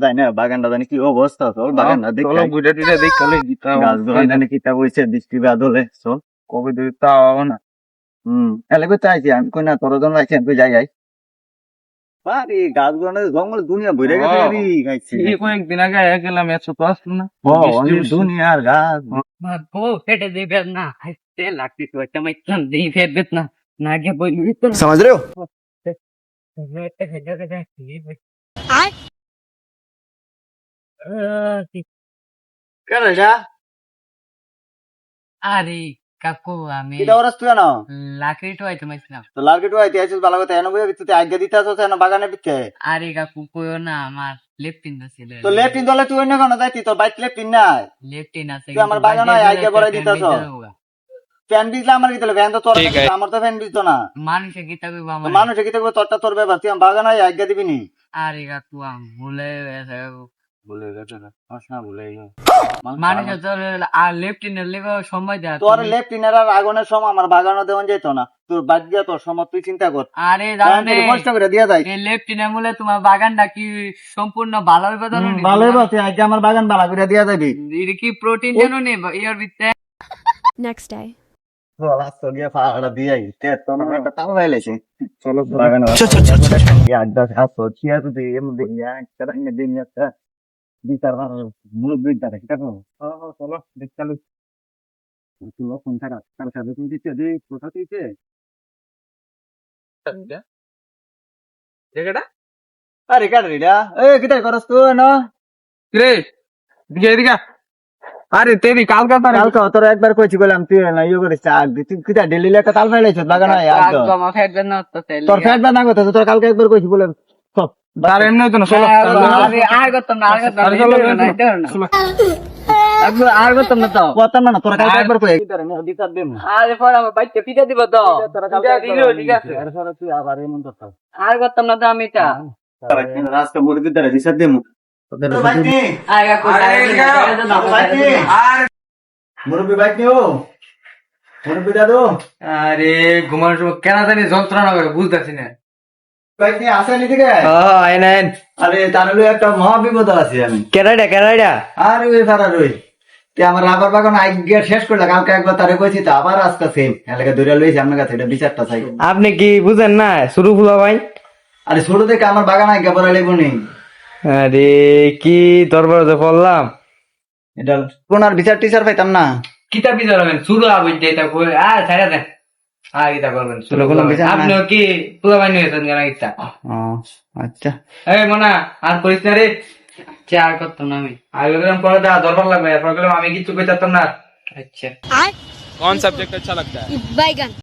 যায় না বাগানটা জানি কি অবস্থা, চল বাগানটা চলো বুঝে টুঝে দেখালে গাছগুলো জানি কিতা বইছে বৃষ্টি বাদলে, চল কবে দিবি তা হবে না। এলাকা চাইছি আমি কই না তোর জন রাখছি আমি যাই পারি গাছগুলো জঙ্গল দুনিয়া ভরে গেছে রে গাইছি এই কয়েকদিন আগে গেলাম, একশো তো আসলো না। অনেক দুনিয়ার গাছ ও ফেটে দিবে না, হাসতে লাগতিস ওইটা মাইতাম দিই ফেটবে না, না গে বলি তো समझ रहे हो কেন এটা আরে কাকু আমি এটা ওরাস তুই না লাকড়ি টোয়াইতে মাইছিলাম। তো লালকেটু আইতে আইছিস ভালো কথা এনে বই তুই আগে দিতে আসছ না বাগানে পিছে আরে কাকু কইও না, আমার লেফটিন ছিল। তো লেফটিন দলে তুই অন্য কোন যাইতি তোর বাইক লেফটিন নাই লেফটিন আছে তুই আমার বাগানে আগে বড়াই দিতাছ ফ্যান বিজলা আমার কি দিলে ফ্যান তো তোর আমার তো ফ্যান বিজতো না মানুষে কি তবে আমার মানুষে কি দেখবো তোরটা তোর ব্যাপার তুই আমার বাগানে আগে দিবি নি আরে কাকু আমি ভুলে গেছে ভুলে গেছে না না ভুলে মানুষে তোর আর লেফটিনের লেগে সময় দেয় তোর লেফটিনের আর আগুনের সময় আমার বাগানে দেওয়া যেত না তোর বাদ দিয়া তোর সময় তুই চিন্তা কর আরে জানে কষ্ট করে দিয়া যায় এই লেফটিনের মূলে তোমার বাগানটা কি সম্পূর্ণ ভালো হবে জানো নি? ভালো হবে তুই আগে আমার বাগান ভালো করে দিয়া যাবি এর কি প্রোটিন জানো নি ইয়ার ভিতরে। Next day. লাস্ট গিয়া ফাড়া দিয়াই তে তো না একটা তাও লাইলেছে চলো বাগানে ইয়া আড্ডা খাসো চিয়া তো দিয়ে এমনি ইয়া একটা ইয়া দিন একটা বিচার আর মুখ বিচার এটা কো চলো দেখ চালু। তুই ফোন থাকা তার সাথে তুমি দিতে দে কথা দিতে জায়গাটা আরে কাট রেডা এই কিটা করস তুই না রে দিকে এদিকে। আরে তেরি কালকা তার কালকে তোর একবার কইছি বললাম তুই না ইয়ে করিস আগ তুই কিটা ডেলি লেখা তাল ফাইলাইছ বাগানে আগ আমার ফেটবে না তো তোর ফ্যাট না কথা তোর কালকে একবার কইছি বলে সব আর এমনি হতো না। চলো আরে আর করতাম না, আর করতাম না, আর করতাম না তো। কথা না তোর কালকে একবার কই বিচার দেম আরে পর আমার বাইতে পিটা দিব তো, পিটা দিলো ঠিক আছে। তুই আবার এমন কথা আর করতাম না তো আমি এটা। রাস্তা মুড়ি দিতে বিচার দেম আরে কাকু মুরব্বী বাইক নিও মুরব্বী দাদু আরে ঘুমানোর সময় কেন জানি যন্ত্রণা করে বুঝতেছি না। বাইক নিয়ে আসেনি দিকে আইনেন আরে তার একটা মহা বিপদ আছে আমি কেরাইডা আর ওই ফারার ওই আমার রাবার বাগান আগে শেষ করলে কালকে একবার তারে কইছি তো আবার আজকে সেম এলাকা ধরে লইছি আপনার কাছে এটা বিচারটা চাই। আপনি কি বুঝেন না শুরু ফুলা ভাই? আরে ছোট থেকে আমার বাগান আগে পরে লেবো নেই আরে কি দরবারে পড়লাম, এটা কোন আর বিচার টিচার পাইতাম না কিতাব বিচার হবেন শুরু আবুই যেটা কই আর ছাড়া দেন। আর কিতা করবেন শুরু কোনো বিচার নাই। আপনি কি ফুলা ভাই নিয়েছেন কেন ইচ্ছা? আচ্ছা এই মোনা আর করিস না রে। চার করতাম না আমি। আর গেলাম পরে দা দরবার লাগবে, এরপর গেলাম আমি কিছু কইতাম না। আচ্ছা Baigan.